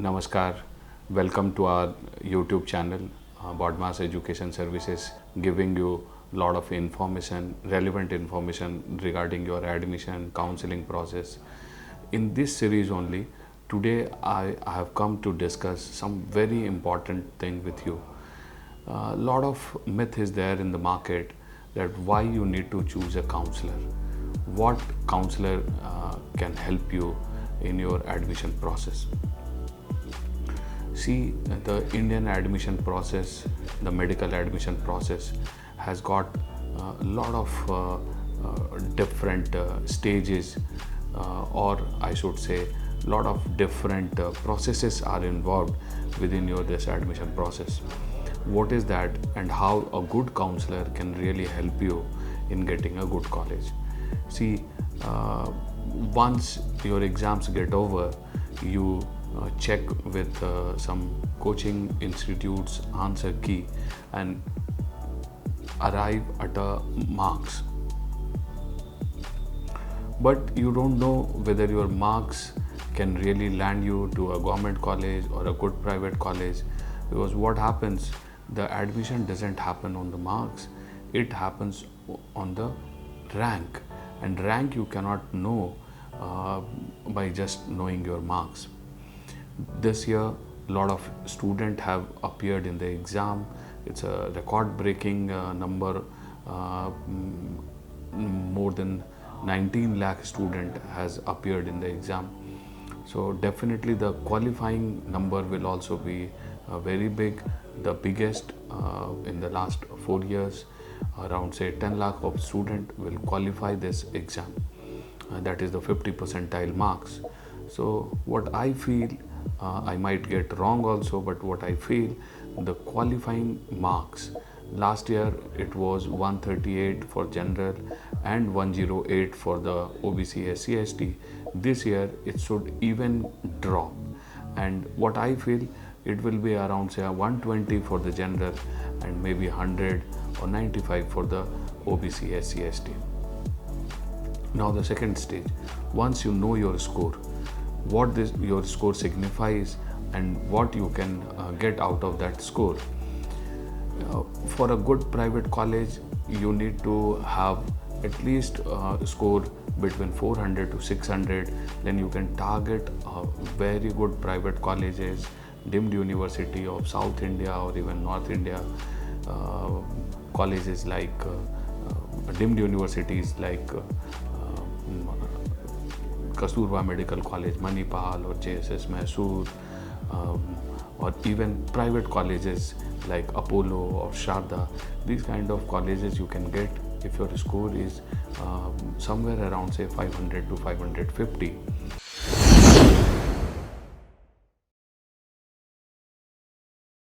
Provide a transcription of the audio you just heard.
Namaskar. Welcome to our YouTube channel, Bodmas Education Services, giving you a lot of information, relevant information regarding your admission counseling process. In this series only, today I have come to discuss some very important thing with you. A lot of myth is there in the market that why you need to choose a counselor. What counselor can help you in your admission process. See, the Indian admission process, the medical admission process has got a lot of different stages, or I should say, a lot of different processes are involved within your this admission process. What is that, and how a good counselor can really help you in getting a good college? See, once your exams get over, you check with some coaching institutes answer key and arrive at a marks, but you don't know whether your marks can really land you to a government college or a good private college, because what happens, the admission doesn't happen on the marks, it happens on the rank, and rank you cannot know by just knowing your marks. This year, a lot of students have appeared in the exam. It's a record-breaking number. More than 19 lakh student has appeared in the exam. So definitely the qualifying number will also be very big, the biggest in the last 4 years. Around say 10 lakh of student will qualify this exam. That is the 50 percentile marks. So what I feel, I might get wrong also, but what I feel, the qualifying marks, last year it was 138 for general and 108 for the OBC SC ST. This year it should even drop, and what I feel, it will be around say 120 for the general and maybe 100 or 95 for the OBC SC ST. Now the second stage, once you know your score, what your score signifies and what you can get out of that score. For a good private college, you need to have at least score between 400 to 600. Then you can target very good private colleges, deemed university of South India or even North India, colleges like deemed universities like Kasturba Medical College, Manipal, or JSS Mysore, or even private colleges like Apollo or Sharda. These kind of colleges you can get if your score is somewhere around say 500 to 550.